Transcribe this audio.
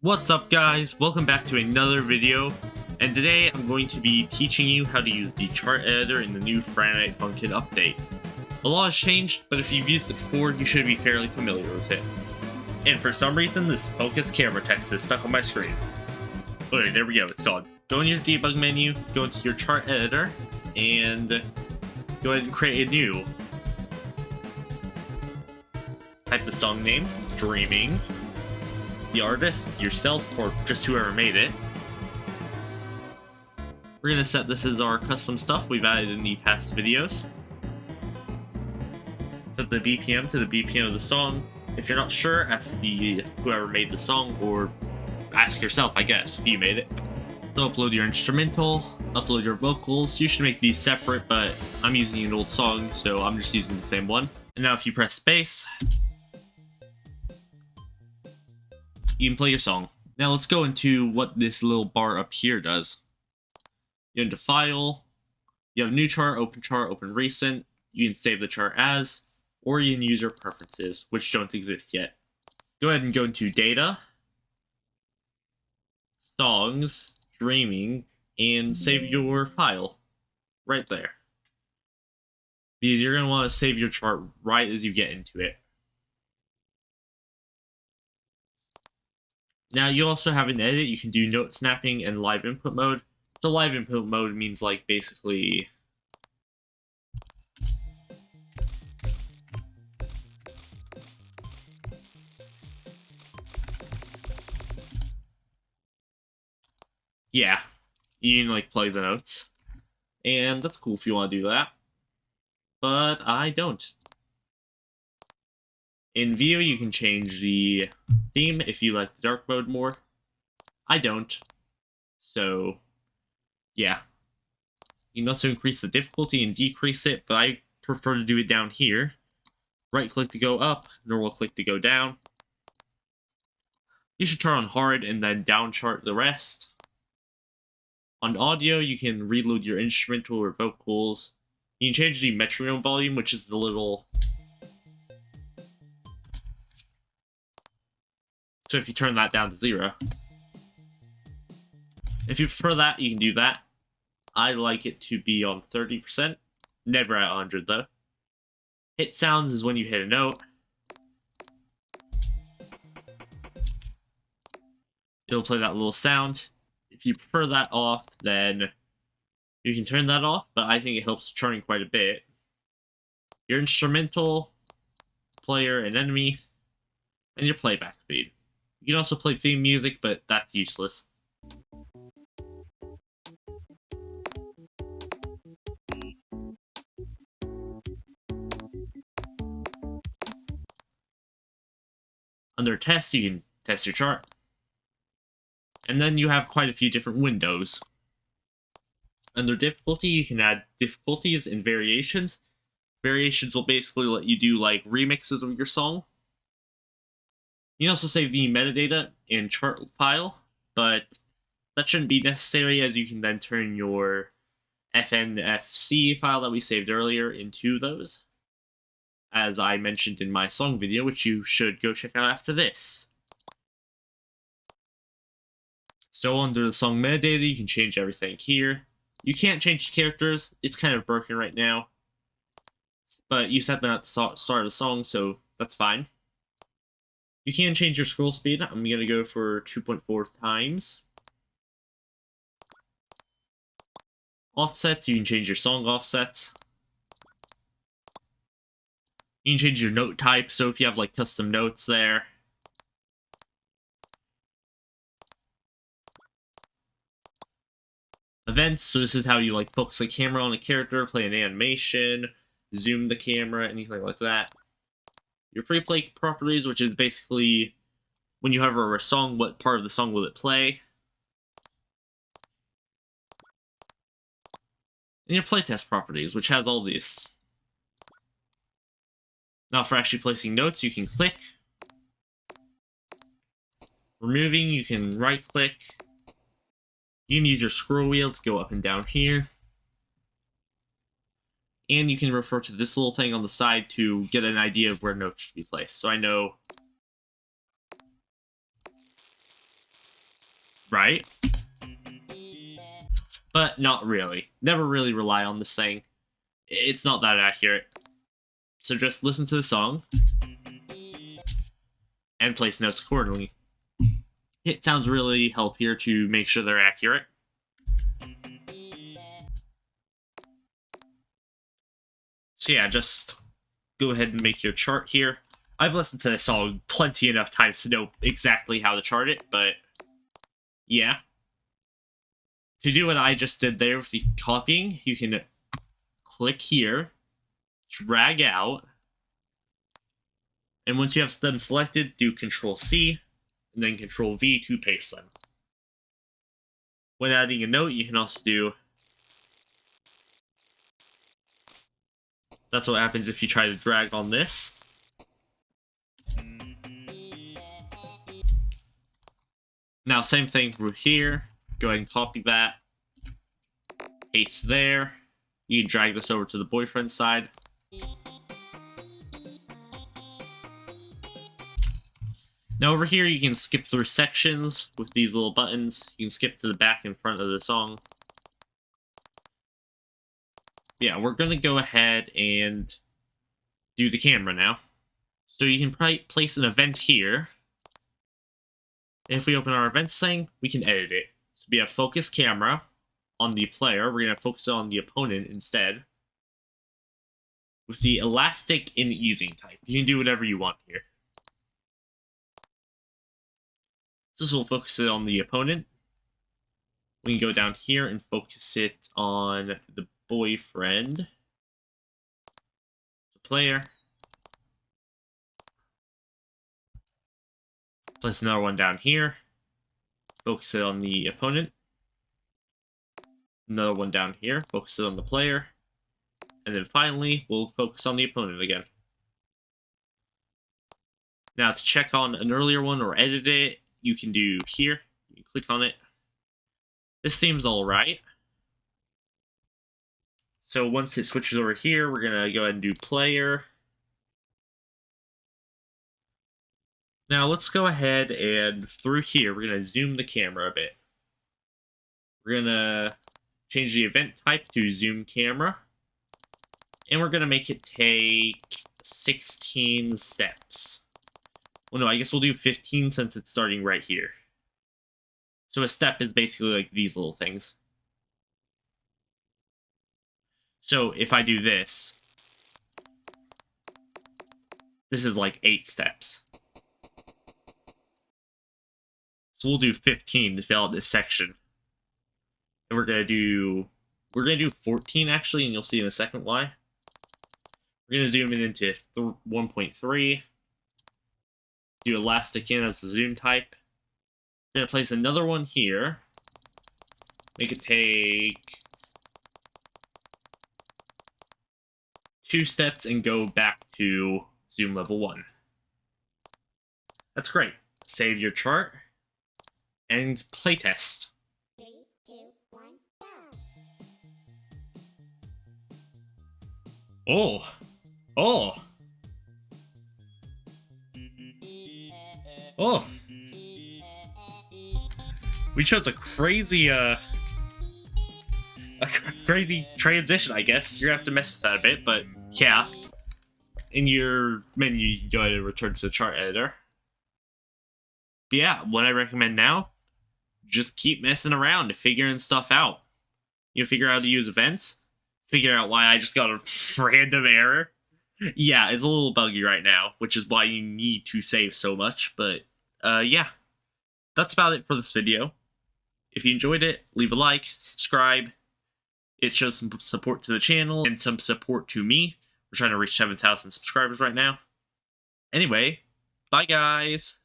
What's up guys, welcome back to another video, and today I'm going to be teaching you how to use the chart editor in the new Friday Night Funkin update. A lot has changed, but if you've used it before, you should be fairly familiar with it. And for some reason, this focus camera text is stuck on my screen. Okay, there we go, it's gone. Go in your debug menu, go into your chart editor, and go ahead and create a new. Type the song name, Dreaming, the artist, yourself, or just whoever made it. We're going to set this as our custom stuff we've added in the past videos. Set the BPM to the BPM of the song. If you're not sure, ask whoever made the song, or ask yourself, I guess, if you made it. So upload your instrumental, upload your vocals. You should make these separate, but I'm using an old song, so I'm just using the same one. And now if you press space, you can play your song. Now let's go into what this little bar up here does. You go into File, you have New Chart, Open Recent, you can save the chart as, or you can use your preferences, which don't exist yet. Go ahead and go into Data, Songs, Dreaming, and save your file right there. Because you're going to want to save your chart right as you get into it. Now you also have an edit. You can do note snapping and live input mode. So live input mode means like basically yeah, you can like play the notes. And that's cool if you want to do that. But I don't. In View, you can change the theme if you like the dark mode more. I don't. So, yeah. You can also increase the difficulty and decrease it, but I prefer to do it down here. Right click to go up, normal click to go down. You should turn on hard and then down chart the rest. On audio, you can reload your instrumental or vocals. You can change the metronome volume, which is the little... So if you turn that down to 0. If you prefer that, you can do that. I like it to be on 30%. Never at 100 though. Hit sounds is when you hit a note. It'll play that little sound. If you prefer that off, then you can turn that off, but I think it helps charting quite a bit. Your instrumental, player, and enemy, and your playback speed. You can also play theme music, but that's useless. Under Test, you can test your chart. And then you have quite a few different windows. Under Difficulty, you can add difficulties and variations. Variations will basically let you do like remixes of your song. You can also save the metadata and chart file, but that shouldn't be necessary, as you can then turn your FNFC file that we saved earlier into those, as I mentioned in my song video, which you should go check out after this. So under the song metadata, you can change everything here. You can't change the characters, it's kind of broken right now, but you set them at the start of the song, so that's fine. You can change your scroll speed. I'm going to go for 2.4 times. Offsets, you can change your song offsets. You can change your note type, so if you have like custom notes there. Events, so this is how you like focus the camera on a character, play an animation, zoom the camera, anything like that. Your free play properties, which is basically when you have a song, what part of the song will it play. And your playtest properties, which has all these. Now for actually placing notes, you can click. Removing, you can right click. You can use your scroll wheel to go up and down here. And you can refer to this little thing on the side to get an idea of where notes should be placed. So I know right? But not really. Never really rely on this thing. It's not that accurate. So just listen to the song and place notes accordingly. Hit sounds really help here to make sure they're accurate. So yeah, just go ahead and make your chart here. I've listened to this song plenty enough times to know exactly how to chart it, but yeah. To do what I just did there with the copying, you can click here, drag out, and once you have them selected, do Control-C, and then Control-V to paste them. When adding a note, you can also do... That's what happens if you try to drag on this. Now, same thing through here. Go ahead and copy that. Paste there. You can drag this over to the boyfriend side. Now over here, you can skip through sections with these little buttons. You can skip to the back and front of the song. Yeah, we're going to go ahead and do the camera now. So you can place an event here. And if we open our events thing, we can edit it. So we have focus camera on the player. We're going to focus on the opponent instead. With the elastic and easing type. You can do whatever you want here. This will focus it on the opponent. We can go down here and focus it on the boyfriend. The player. Place another one down here. Focus it on the opponent. Another one down here. Focus it on the player. And then finally, we'll focus on the opponent again. Now to check on an earlier one or edit it, you can do here. You can click on it. This theme's alright. So once it switches over here, we're going to go ahead and do player. Now let's go ahead and through here, we're going to zoom the camera a bit. We're going to change the event type to zoom camera. And we're going to make it take 16 steps. Well, no, I guess we'll do 15 since it's starting right here. So a step is basically like these little things. So if I do this, this is like 8 steps. So we'll do 15 to fill out this section. And we're gonna do 14 actually, and you'll see in a second why. We're gonna zoom it into 1.3. Do elastic in as the zoom type. We're gonna place another one here. Make it take 2 steps and go back to zoom level 1. That's great. Save your chart and playtest. 3, 2, 1, go! Oh! We chose a crazy crazy transition, I guess. You're gonna have to mess with that a bit, but yeah. In your menu, you can go ahead and return to the chart editor. But yeah, what I recommend now, just keep messing around, figuring stuff out. You figure out how to use events, figure out why I just got a random error. Yeah, it's a little buggy right now, which is why you need to save so much, but yeah. That's about it for this video. If you enjoyed it, leave a like, subscribe. It shows some support to the channel and some support to me. We're trying to reach 7,000 subscribers right now. Anyway, bye guys!